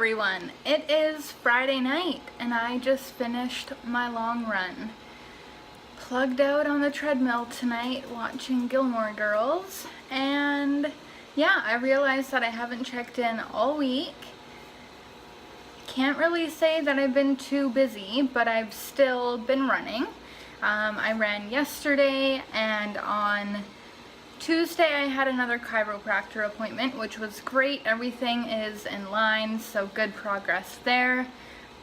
everyone. It is Friday night and I just finished my long run. Plugged out on the treadmill tonight watching Gilmore Girls, and yeah, I realized that I haven't checked in all week. Can't really say that I've been too busy, but I've still been running. I ran yesterday, and on Tuesday I had another chiropractor appointment, which was great. Everything is in line, so good progress there.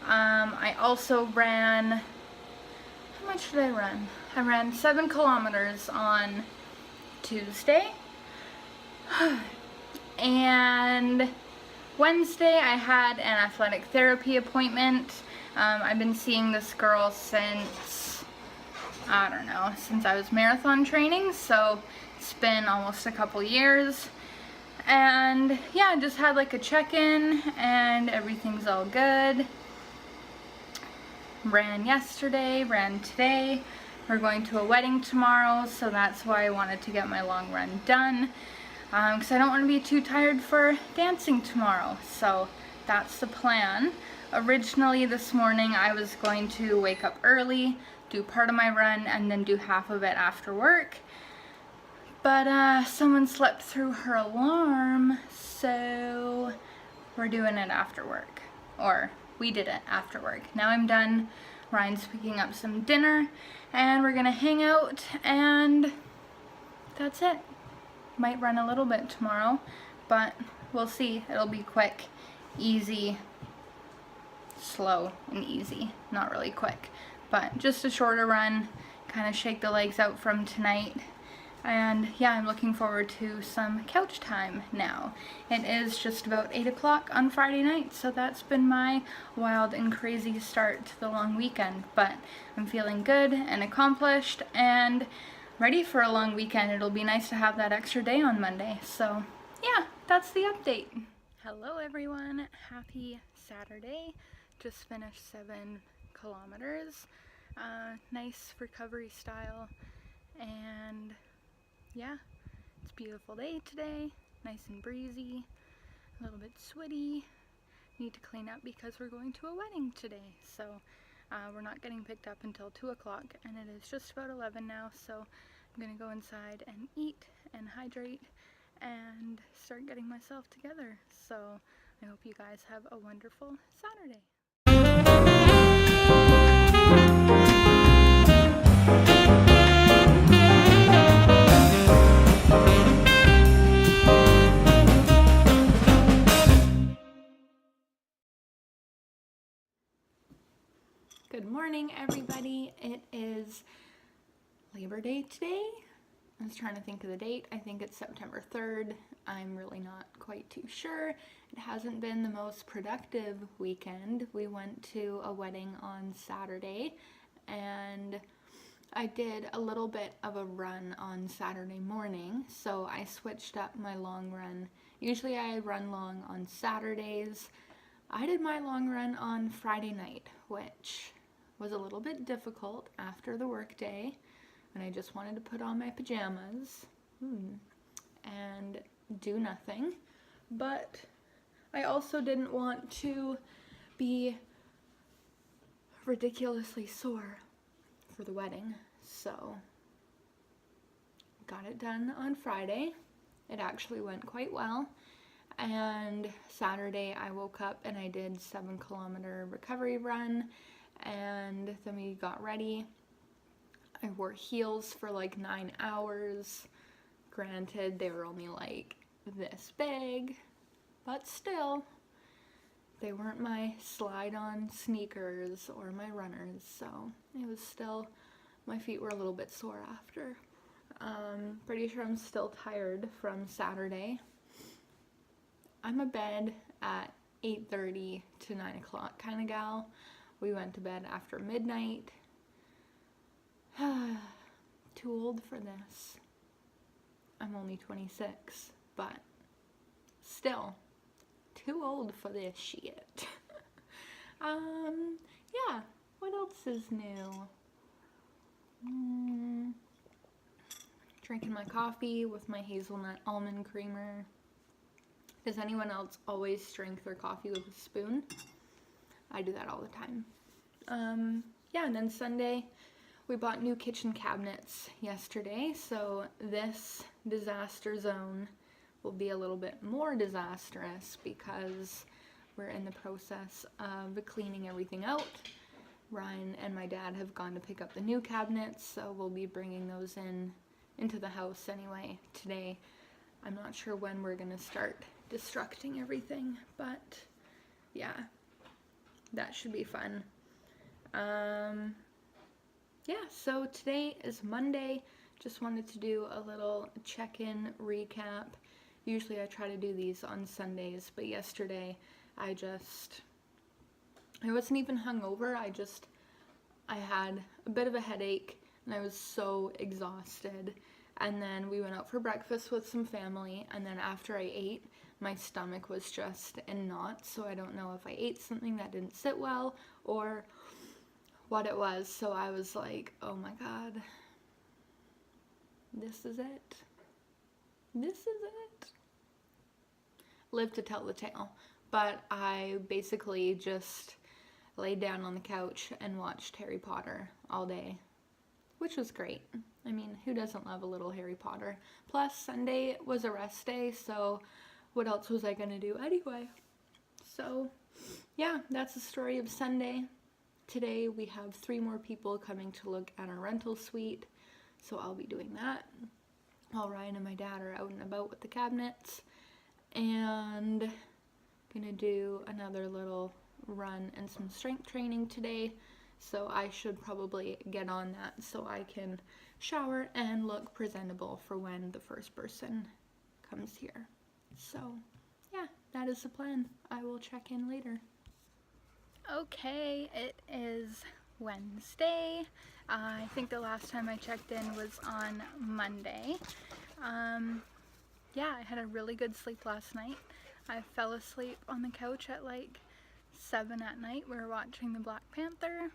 I also ran, how much did I run? I ran 7 kilometers on Tuesday. And Wednesday I had an athletic therapy appointment. I've been seeing this girl since, I don't know, since I was marathon training, so it's been almost a couple years. And yeah, I just had like a check-in and everything's all good. Ran yesterday, ran today. We're going to a wedding tomorrow, so that's why I wanted to get my long run done. Because I don't want to be too tired for dancing tomorrow, so that's the plan. Originally this morning I was going to wake up early, do part of my run, and then do half of it after work. But someone slept through her alarm, so we're doing it after work. Or we did it after work. Now I'm done. Ryan's picking up some dinner, and we're gonna hang out, and that's it. Might run a little bit tomorrow, but we'll see. It'll be quick, easy, slow and easy. Not really quick, but just a shorter run, kind of shake the legs out from tonight. And yeah, I'm looking forward to some couch time now. It is just about 8 o'clock on Friday night, so that's been my wild and crazy start to the long weekend. But I'm feeling good and accomplished and ready for a long weekend. It'll be nice to have that extra day on Monday. So yeah, that's the update. Hello everyone, happy Saturday. Just finished 7 kilometers. Nice recovery style, and yeah, it's a beautiful day today, nice and breezy, a little bit sweaty. Need to clean up because we're going to a wedding today, so we're not getting picked up until 2 o'clock, and it is just about 11 now, so I'm gonna go inside and eat and hydrate and start getting myself together. So I hope you guys have a wonderful Saturday. Good morning, everybody. It is Labor Day today. I was trying to think of the date. I think it's September 3rd. I'm really not quite too sure. It hasn't been the most productive weekend. We went to a wedding on Saturday, and I did a little bit of a run on Saturday morning, so I switched up my long run. Usually I run long on Saturdays. I did my long run on Friday night, which was a little bit difficult after the work day, and I just wanted to put on my pajamas and do nothing. But I also didn't want to be ridiculously sore for the wedding, so got it done on Friday. It actually went quite well. And Saturday I woke up and I did 7 kilometer recovery run, and then we got ready. I wore heels for like 9 hours. Granted, they were only like this big, but still, they weren't my slide-on sneakers or my runners, so it was still, my feet were a little bit sore after. Pretty sure I'm still tired from Saturday. I'm a bed at 8:30 to 9 o'clock kind of gal. We went to bed after midnight. Too old for this. I'm only 26, but still too old for this shit. Yeah, what else is new? Drinking my coffee with my hazelnut almond creamer. Does anyone else always drink their coffee with a spoon? I do that all the time. Yeah, and then Sunday, we bought new kitchen cabinets yesterday, so this disaster zone will be a little bit more disastrous because we're in the process of cleaning everything out. Ryan and my dad have gone to pick up the new cabinets, so we'll be bringing those into the house anyway today. I'm not sure when we're gonna start destructing everything, but yeah, that should be fun. Yeah, so today is Monday. Just wanted to do a little check-in recap. Usually I try to do these on Sundays, but yesterday I wasn't even hungover. I had a bit of a headache and I was so exhausted. And then we went out for breakfast with some family, and then after I ate, my stomach was just in knots, so I don't know if I ate something that didn't sit well or what it was. So I was like, oh my god, this is it. This is it. Live to tell the tale. But I basically just laid down on the couch and watched Harry Potter all day, which was great. I mean, who doesn't love a little Harry Potter? Plus, Sunday was a rest day, so what else was I gonna do anyway? So, yeah, that's the story of Sunday. Today we have 3 more people coming to look at our rental suite, so I'll be doing that while Ryan and my dad are out and about with the cabinets. And gonna do another little run and some strength training today, so I should probably get on that so I can shower and look presentable for when the first person comes here. So yeah, that is the plan. I will check in later. Okay, it is Wednesday. I think the last time I checked in was on Monday. Yeah, I had a really good sleep last night. I fell asleep on the couch at like 7 at night. We were watching the Black Panther.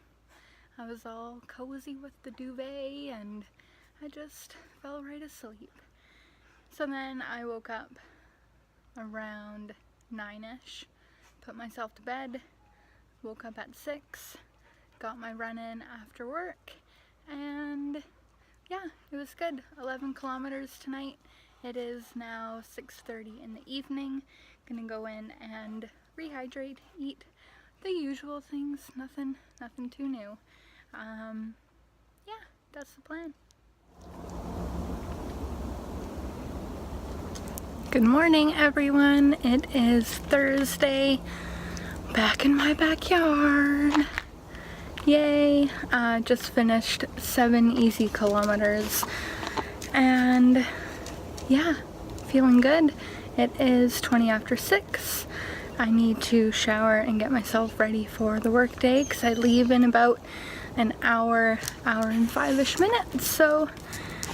I was all cozy with the duvet and I just fell right asleep. So then I woke up around 9ish, put myself to bed, woke up at 6, got my run in after work, and yeah, it was good. 11 kilometers tonight. It is now 6:30 in the evening. Gonna go in and rehydrate, eat the usual things, nothing too new. Yeah, that's the plan. Good morning, everyone. It is Thursday, back in my backyard. Yay! Just finished 7 easy kilometers and yeah, feeling good. It is 20 after 6. I need to shower and get myself ready for the work day because I leave in about an hour and 5ish minutes. So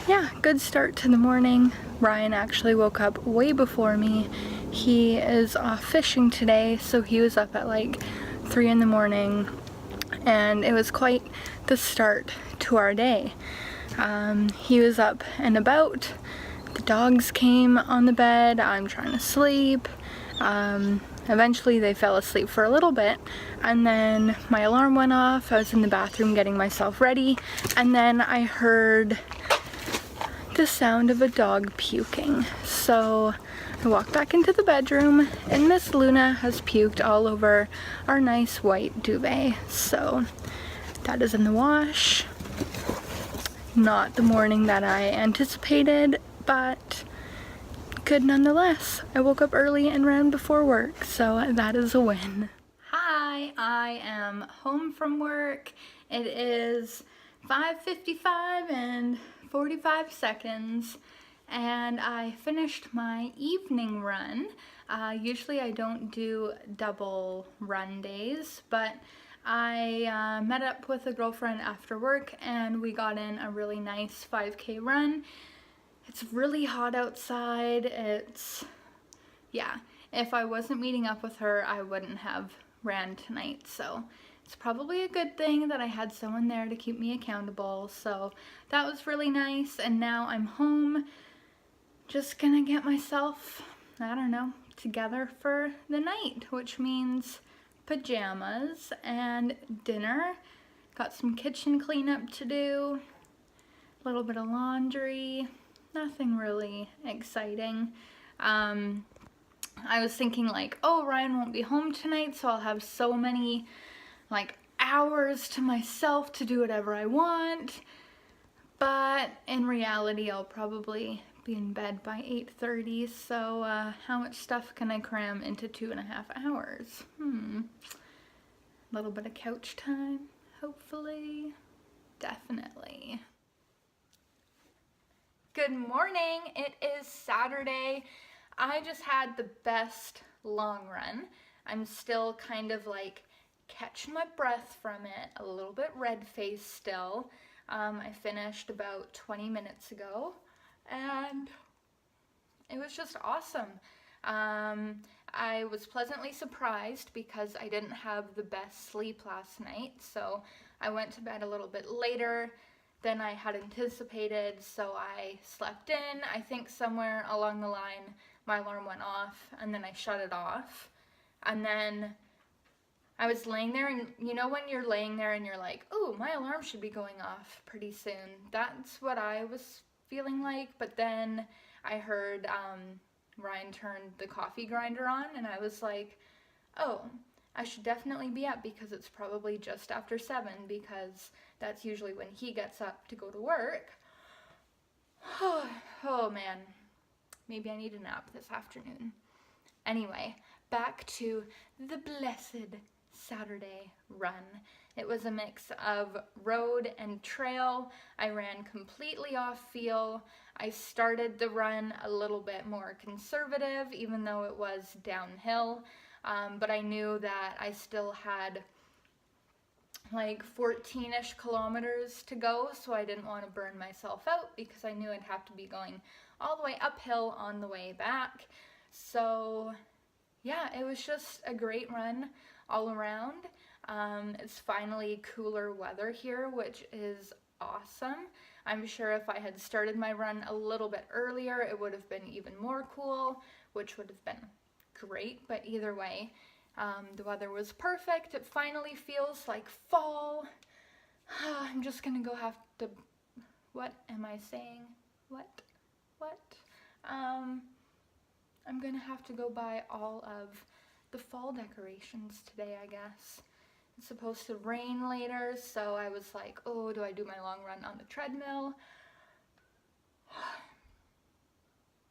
yeah, good start to the morning. Ryan actually woke up way before me. He is off fishing today, so he was up at like 3 in the morning, and it was quite the start to our day. He was up and about. The dogs came on the bed. I'm trying to sleep. Eventually they fell asleep for a little bit, and then my alarm went off. I was in the bathroom getting myself ready, and then I heard the sound of a dog puking. So I walked back into the bedroom, and Miss Luna has puked all over our nice white duvet. So that is in the wash. Not the morning that I anticipated, but good nonetheless. I woke up early and ran before work, so that is a win. Hi, I am home from work. It is 5:55 and 45 seconds, and I finished my evening run. Usually I don't do double run days, but I met up with a girlfriend after work and we got in a really nice 5K run. It's really hot outside. Yeah, if I wasn't meeting up with her, I wouldn't have ran tonight. So it's probably a good thing that I had someone there to keep me accountable. So that was really nice. And now I'm home, just gonna get myself, I don't know, together for the night, which means pajamas and dinner. Got some kitchen cleanup to do, a little bit of laundry, nothing really exciting. I was thinking like, oh, Ryan won't be home tonight, so I'll have so many like hours to myself to do whatever I want. But in reality, I'll probably be in bed by 8:30, so how much stuff can I cram into 2.5 hours? A little bit of couch time, hopefully. Definitely. Good morning, it is Saturday. I just had the best long run. I'm still kind of like catching my breath from it, a little bit red-faced still. I finished about 20 minutes ago and it was just awesome. I was pleasantly surprised because I didn't have the best sleep last night, so I went to bed a little bit later than I had anticipated, so I slept in. I think somewhere along the line my alarm went off and then I shut it off, and then I was laying there, and you know when you're laying there and you're like, oh, my alarm should be going off pretty soon. That's what I was feeling like, but then I heard Ryan turned the coffee grinder on and I was like, oh, I should definitely be up because it's probably just after 7 because that's usually when he gets up to go to work. Oh man, maybe I need a nap this afternoon. Anyway, back to the blessed Saturday run. It was a mix of road and trail. I ran completely off feel. I started the run a little bit more conservative, even though it was downhill, but I knew that I still had like 14-ish kilometers to go, so I didn't want to burn myself out because I knew I'd have to be going all the way uphill on the way back. So yeah, it was just a great run all around. It's finally cooler weather here, which is awesome. I'm sure if I had started my run a little bit earlier, it would have been even more cool, which would have been great, but either way, the weather was perfect. It finally feels like fall. I'm just gonna go have to, what am I saying? What? I'm gonna have to go buy all of the fall decorations today, I guess. It's supposed to rain later, so I was like, oh, do I do my long run on the treadmill?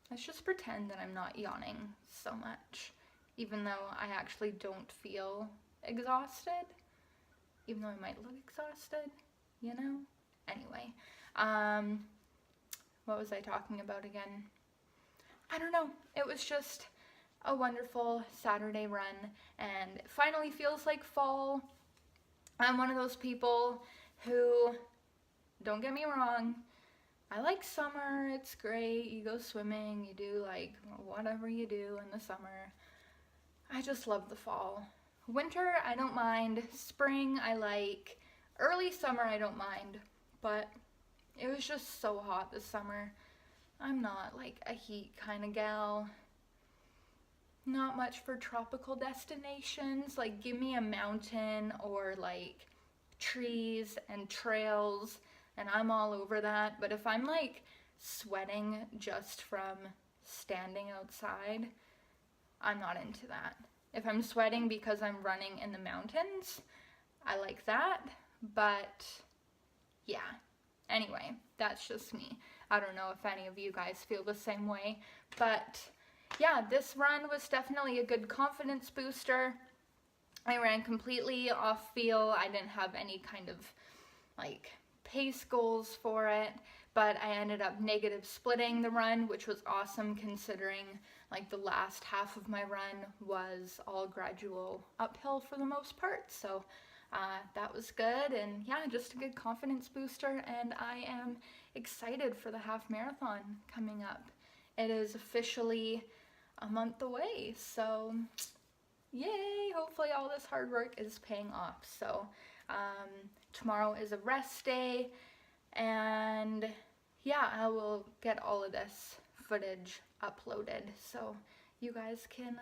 Let's just pretend that I'm not yawning so much, even though I actually don't feel exhausted, even though I might look exhausted, you know? Anyway, what was I talking about again? I don't know. It was just a wonderful Saturday run, and it finally feels like fall. I'm one of those people who, don't get me wrong, I like summer, it's great, you go swimming, you do like whatever you do in the summer. I just love the fall. Winter, I don't mind. Spring, I like. Early summer, I don't mind, but it was just so hot this summer. I'm not like a heat kind of gal. Not much for tropical destinations. Like, give me a mountain or like trees and trails and I'm all over that. But if I'm like sweating just from standing outside, I'm not into that. If I'm sweating because I'm running in the mountains, I like that. But yeah, anyway, that's just me. I don't know if any of you guys feel the same way, but yeah, this run was definitely a good confidence booster. I ran completely off feel. I didn't have any kind of like pace goals for it, but I ended up negative splitting the run, which was awesome considering like the last half of my run was all gradual uphill for the most part. So that was good, and yeah, just a good confidence booster, and I am excited for the half marathon coming up. It is officially a month away, so yay, hopefully all this hard work is paying off. So tomorrow is a rest day, and yeah, I will get all of this footage uploaded. So you guys can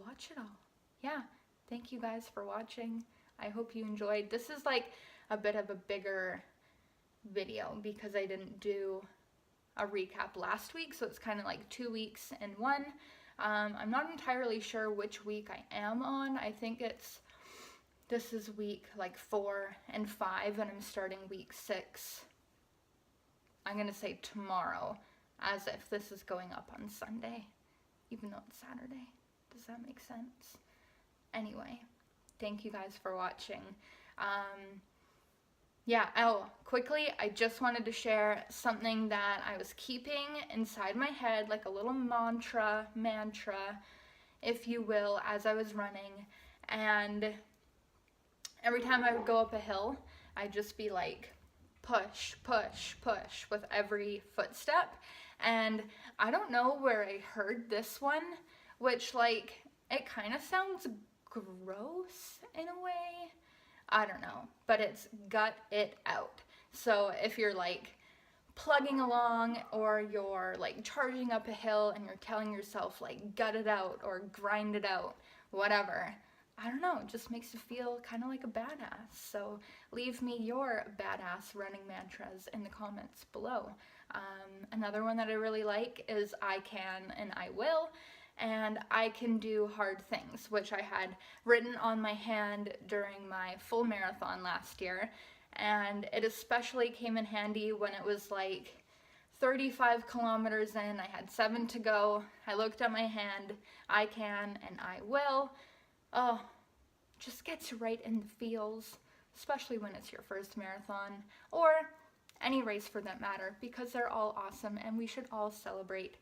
watch it all. Yeah, thank you guys for watching. I hope you enjoyed. This is like a bit of a bigger video because I didn't do a recap last week, so it's kind of like 2 weeks in one. I'm not entirely sure which week I am on. I think this is week like 4 and 5, and I'm starting week 6. I'm gonna say tomorrow, as if this is going up on Sunday, even though it's Saturday. Does that make sense? Anyway, thank you guys for watching. Yeah, oh, quickly, I just wanted to share something that I was keeping inside my head, like a little mantra, if you will, as I was running. And every time I would go up a hill, I'd just be like, push, push, push with every footstep. And I don't know where I heard this one, which like, it kind of sounds gross in a way. I don't know, but it's gut it out. So if you're like plugging along or you're like charging up a hill and you're telling yourself like gut it out or grind it out, whatever, I don't know, it just makes you feel kind of like a badass. So leave me your badass running mantras in the comments below. Another one that I really like is I can and I will. And I can do hard things, which I had written on my hand during my full marathon last year. And it especially came in handy when it was like 35 kilometers in, I had 7 to go. I looked at my hand, I can and I will. Oh, just gets right in the feels, especially when it's your first marathon or any race for that matter, because they're all awesome and we should all celebrate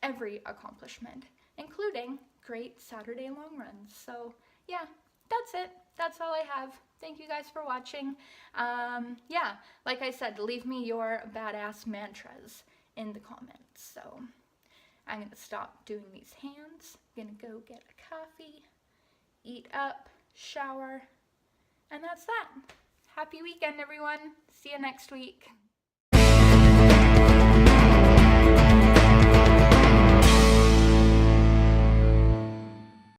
every accomplishment, including great Saturday long runs. So yeah, that's it. That's all I have. Thank you guys for watching. Yeah, like I said, leave me your badass mantras in the comments. So I'm gonna stop doing these hands. I'm gonna go get a coffee, eat up, shower, and that's that. Happy weekend, everyone. See you next week.